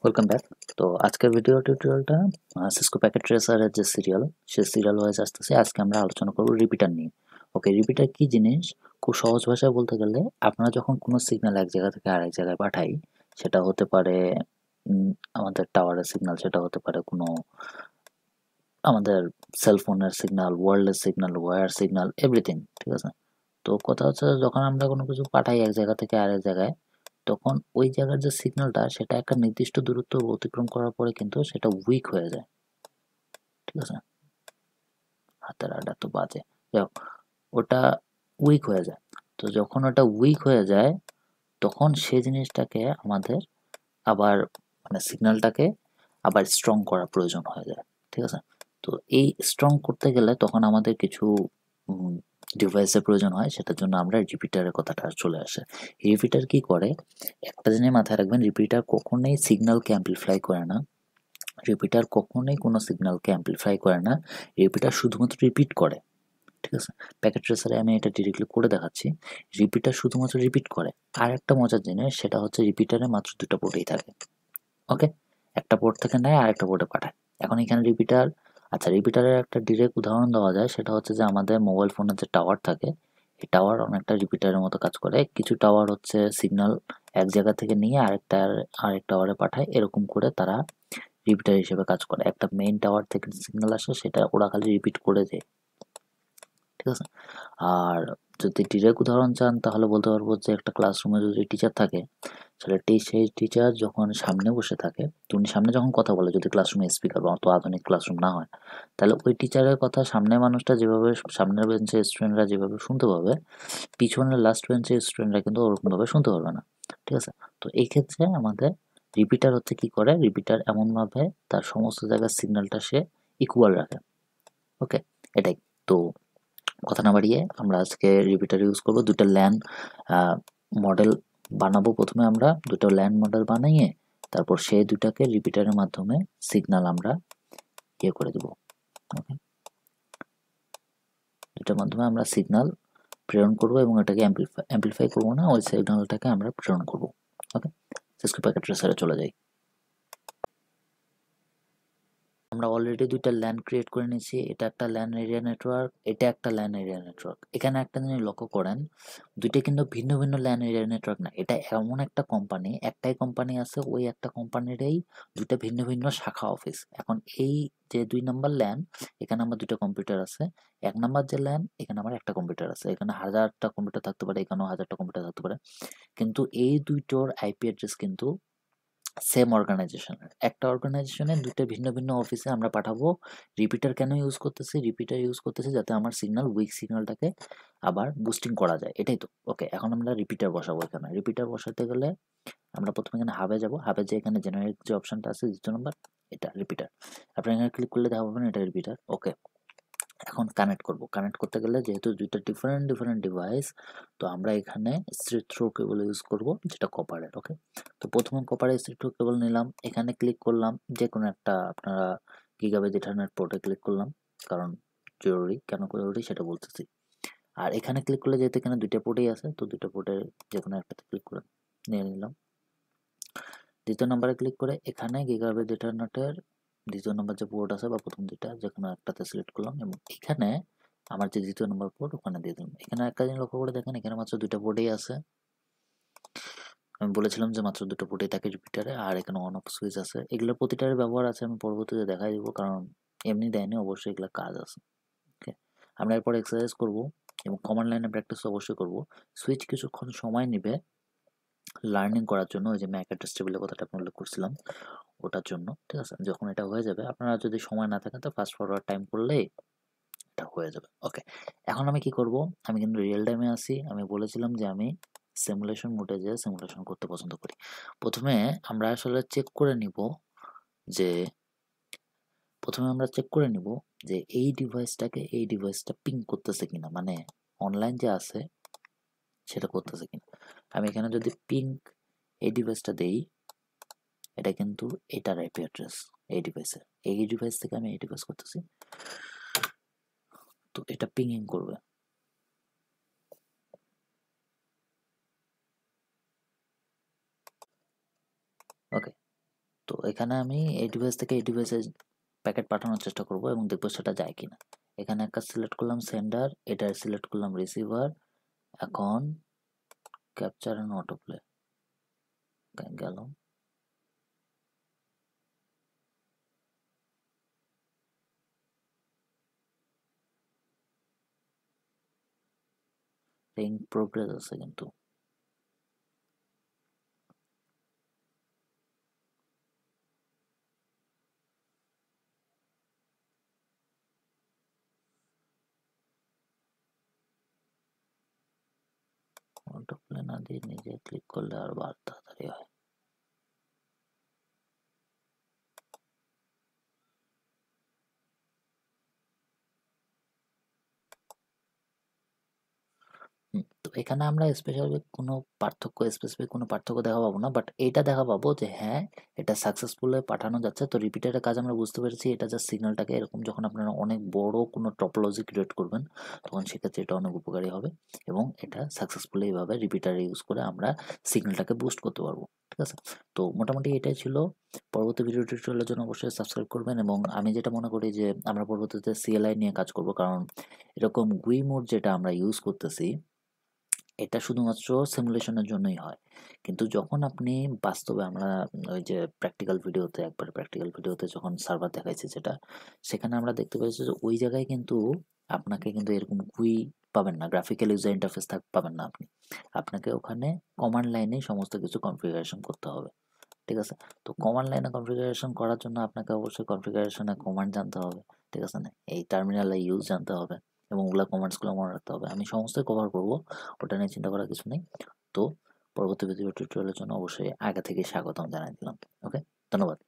Welcome back. তো আজকের video টিউটোরিয়ালটা Cisco packet ট্রেসারের যে সিরিয়াল সে সিরিয়াল ওয়াইজ আসতেছে। আজকে আমরা আলোচনা করব রিপিটার নিয়ে। ওকে, রিপিটার কি জিনিস? খুব সহজ ভাষায় বলতে গেলে আমরা যখন কোনো সিগন্যাল এক জায়গা থেকে আরেক জায়গায় পাঠাই, সেটা হতে পারে আমাদের টাওয়ারের সিগন্যাল, সেটা হতে পারে কোনো আমাদের সেলফোনের signal, wireless signal, wire signal, everything, ঠিক আছে? তো কথা হচ্ছে যখন আমরা কোনো কিছু পাঠাই এক জায়গা থেকে আরেক জায়গায়, তখন ওই জায়গার যে সিগন্যালটা সেটা একটা নির্দিষ্ট দূরত্ব অতিক্রম করার পরে কিন্তু সেটা উইক হয়ে যায়, ঠিক আছে? হাতের আড্ডা তো বাজে, যাই হোক, ওটা উইক হয়ে যায়। তো যখন ওটা উইক হয়ে যায় তখন সেই জিনিসটাকে আমাদের আবার মানে সিগন্যালটাকে আবার স্ট্রং করা প্রয়োজন হয়ে যায়, ঠিক আছে? তো এই স্ট্রং করতে গেলে তখন আমাদের কিছু ডিভাইসের প্রয়োজন হয়, সেটার জন্য আমরা রিপিটারের কথাটা চলে আসে। রিপিটার কি করে? একটা জিনিস মাথায় রাখবেন, রিপিটার কখনোই সিগন্যালকে অ্যাম্পলিফাই করে না। রিপিটার কখনোই কোনো সিগন্যালকে অ্যাম্পলিফাই করে না। রিপিটার শুধুমাত্র রিপিট করে, ঠিক আছে? প্যাকেট ট্রেসারে আমি এটা ডিরেক্টলি করে দেখাচ্ছি। রিপিটার শুধুমাত্র রিপিট করে। আর একটা মজার জিনিস, সেটা হচ্ছে রিপিটারে মাত্র দুটো পোর্টেই থাকে। ওকে, একটা পোর্ট থেকে নেয় আর একটা পোর্টে পাঠায়। এখন এখানে রিপিটার, আচ্ছা, রিপিটারের একটা ডিরেক্ট উদাহরণ দেওয়া যায়, সেটা হচ্ছে যে আমাদের মোবাইল ফোনের যে টাওয়ার থাকে, এই টাওয়ার অনেকটা রিপিটারের মতো কাজ করে। কিছু টাওয়ার হচ্ছে সিগন্যাল এক জায়গা থেকে নিয়ে আরেক টাওয়ারে পাঠায়, এরকম করে তারা রিপিটার হিসেবে কাজ করে। একটা মেইন টাওয়ার থেকে সিগন্যাল আসে, সেটা ওরা খালি রিপিট করে দেয়, ঠিক আছে? আর যদি ডিরেক্ট উদাহরণ চান তাহলে বলতে পারবো যে একটা ক্লাসরুমে যদি টিচার থাকে, সেটা সেই টিচার যখন সামনে বসে থাকে, তো উনি সামনে যখন কথা বলে, যদি ক্লাসরুমে স্পিকার বা অত আধুনিক ক্লাসরুম না হয়, তাহলে ওই টিচারের কথা সামনের মানুষটা যেভাবে, সামনের বেঞ্চের স্টুডেন্টরা যেভাবে শুনতে পাবে, পিছনের লাস্ট বেঞ্চের স্টুডেন্টরা কিন্তু ওরকমভাবে শুনতে পারবে না, ঠিক আছে? তো এই ক্ষেত্রে আমাদের রিপিটার হচ্ছে কি করে, রিপিটার এমনভাবে তার সমস্ত জায়গার সিগন্যালটা সে ইকুয়াল রাখে। ওকে, এটাই। তো কথা না বাড়িয়ে আমরা আজকে রিপিটার ইউজ করব। দুটো ল্যান মডেল বানাবো। প্রথমে আমরা দুটো ল্যান মডেল বানিয়ে তারপর সেই দুটাকে রিপিটারের মাধ্যমে সিগন্যাল আমরা ইয়ে করে দেবো। ওকে, দুটার মাধ্যমে আমরা সিগন্যাল প্রেরণ করব এবং এটাকে অ্যাম্পলিফাই করবো না, ওই সিগন্যালটাকে আমরা প্রেরণ করব। ওকে, সিসকো প্যাকেট ট্রেসারে চলে যাই। আমরা অলরেডি দুইটা ল্যান ক্রিয়েট করে নিয়েছি। এটা একটা ল্যান এরিয়া নেটওয়ার্ক, এটা একটা ল্যান এরিয়া নেটওয়ার্ক। এখানে একটা জিনিস লক্ষ্য করেন, দুইটা কিন্তু ভিন্ন ভিন্ন ল্যান এরিয়া নেটওয়ার্ক না। এটা এমন একটা কোম্পানি, একটাই কোম্পানি আছে, ওই একটা কোম্পানিরই দুইটা ভিন্ন ভিন্ন শাখা অফিস। এখন এই যে 2 নম্বর ল্যান, এখানে আমার দুটো কম্পিউটার আছে। 1 নম্বর যে ল্যান, এখানে আমার একটা কম্পিউটার আছে। এখানে 1000টা কম্পিউটার থাকতে পারে, এখানেও 1000টা কম্পিউটার থাকতে পারে, কিন্তু এই দুইটোর আইপি অ্যাড্রেস কিন্তু সেম অর্গানাইজেশনের। একটা অর্গানাইজেশনের দুইটা ভিন্ন ভিন্ন অফিসে আমরা পাঠাবো। রিপিটার কেন ইউজ করতেছি? রিপিটার ইউজ করতেছি যাতে আমার সিগন্যাল, উইক সিগন্যালটাকে আবার বুস্টিং করা যায়, এটাই তো। ওকে, এখন আমরা রিপিটার বসাবো। এখানে রিপিটার বসাতে গেলে আমরা প্রথমে এখানে হাবে যাব। হাবে যে এখানে জেনারেট যে অপশনটা আছে 2 নম্বর, এটা রিপিটার। আপনি এখানে ক্লিক করলে দেখা পাবেন এটা রিপিটার। ওকে, এখন কানেক্ট করব। কানেক্ট করতে গেলে যেহেতু দুইটা ডিফারেন্ট ডিফারেন্ট ডিভাইস, তো আমরা এখানে স্ট্রেট থ্রো কেবল ইউজ করব, যেটা কপারের। ওকে, তো প্রথমে কপারের স্ট্রেট থ্রো কেবল নিলাম, এখানে ক্লিক করলাম, যে কোনো একটা আপনারা গিগাবাইট ইথারনেট পোর্টে ক্লিক করলাম, কারণ জরুরি। কেন জরুরি সেটা বলতেছি। আর এখানে ক্লিক করলে যেহেতু এখানে দুইটা পোর্টেই আছে, তো দুইটা পোর্টের যে কোনো একটাতে ক্লিক করে নিয়ে নিলাম। 2 নম্বরে ক্লিক করে এখানে গিগাবাইট ইথারনেটের 2 নম্বর যে পোর্ট আছে বা প্রথম দুইটা যে কোনো একটাতে সিলেক্ট করলাম এবং এখানে আমার যে 2 নম্বর পোর্ট ওখানে দিয়ে দিলাম। এখানে একটা জিনিস লক্ষ্য করে দেখেন, এখানে মাত্র দুইটা পোর্টেই আছে। আমি বলেছিলাম যে মাত্র দুটো পোর্টেই থাকে রিপিটারে, আর এখানে অন অফ সুইচ আছে। এগুলোর প্রতিটার ব্যবহার আছে, আমি পরবর্তীতে দেখাই দিব, কারণ এমনি দেয়নি, অবশ্যই এগুলো কাজ আছে। ওকে, আমরা এরপর এক্সারসাইজ করব এবং কমান্ড লাইনে প্র্যাকটিস অবশ্যই করব। সুইচ কিছুক্ষণ সময় নেবে লার্নিং করার জন্য, ওই যে ম্যাক অ্যাড্রেস টেবিলের কথাটা আপনি উল্লেখ করছিলাম, ওটার জন্য, ঠিক আছে? যখন এটা হয়ে যাবে, আপনারা যদি সময় না থাকে তো ফাস্ট ফরওয়ার্ড টাইম করলেই এটা হয়ে যাবে। ওকে, এখন আমি কি করব? আমি কিন্তু রিয়েল টাইমে আছি। আমি বলেছিলাম যে আমি সিমুলেশন মোডে যেয়ে সিমুলেশন করতে পছন্দ করি। প্রথমে আমরা আসলে চেক করে নিব যে এই ডিভাইসটা পিং করতেছে কিনা, মানে অনলাইন যে আছে সেটা করতেছে কিনা। আমি এখানে যদি পিং এই ডিভাইসটা দেই, এটা কিন্তু এটার আইপি অ্যাড্রেস, এই ডিভাইস থেকে আমি এই ডিভাইস করতেছি, তো এটা পিংইং করবে। ওকে, তো তো এখানে আমি এই ডিভাইস থেকে এই ডিভাইসে প্যাকেট পাঠানোর চেষ্টা করব এবং দেখবো সেটা যায় কিনা। এখানে একটা সিলেক্ট করলাম সেন্ডার, এটা সিলেক্ট করলাম রিসিভার। এখন ক্যাপচার এন্ড অটো প্লে গেল। রিং প্রোগ্রেস আছে কিন্তু অটো প্লে না দিয়ে নিজে ক্লিক করলে আর বার তাড়াতাড়ি হয়। তো এখানে আমরা স্পেসিফিক কোনো পার্থক্য দেখা পাবো না, বাট এইটা দেখা পাবো যে হ্যাঁ এটা সাকসেসফুলি পাঠানো যাচ্ছে। তো রিপিটারের কাজ আমরা বুঝতে পেরেছি, এটা জাস্ট সিগন্যালটাকে এরকম যখন আপনারা অনেক বড় কোনো টপোলজি ক্রিয়েট করবেন তখন সেক্ষেত্রে এটা অনেক উপকারী হবে এবং এটা সাকসেসফুলি এইভাবে রিপিটার ইউজ করে আমরা সিগন্যালটাকে বুস্ট করতে পারবো। ঠিক আছে, তো মোটামুটি এটাই ছিল। পরবর্তী ভিডিও টিউটোরিয়ালের জন্য অবশ্যই সাবস্ক্রাইব করবেন এবং আমি যেটা মনে করি যে আমরা পরবর্তীতে সিএলআই নিয়ে কাজ করব, কারণ এরকম গুই মোড যেটা আমরা ইউজ করতেছি এটা শুধুমাত্র সিমুলেশনের জন্যই হয়, কিন্তু যখন আপনি বাস্তবে আমরা ওই যে প্র্যাকটিক্যাল ভিডিওতে যখন সার্ভার দেখাইছে যেটা, সেখানে আমরা দেখতে পেয়েছি যে ওই জায়গায় কিন্তু আপনাকে কিন্তু এরকম গুই পাবেন না, গ্রাফিক্যাল ইউজার ইন্টারফেস পাবেন না আপনি। আপনাকে ওখানে কমান্ড লাইনে সমস্ত কিছু কনফিগারেশন করতে হবে। ঠিক আছে, তো কমান্ড লাইনে কনফিগারেশন করার জন্য আপনাকে অবশ্যই কনফিগারেশনে কমান্ড জানতে হবে। ঠিক আছে না, এই টার্মিনালে ইউজ জানতে হবে এবং ওগুলা কমান্ডসগুলো মনে রাখতে হবে। আমি সমস্তই কভার করব, ওটা নিয়ে চিন্তা করার কিছু নেই। তো পরবর্তী ভিডিও টিউটোরিয়ালের জন্য অবশ্যই আগে থেকে স্বাগতম জানাই দিলাম। ওকে, ধন্যবাদ।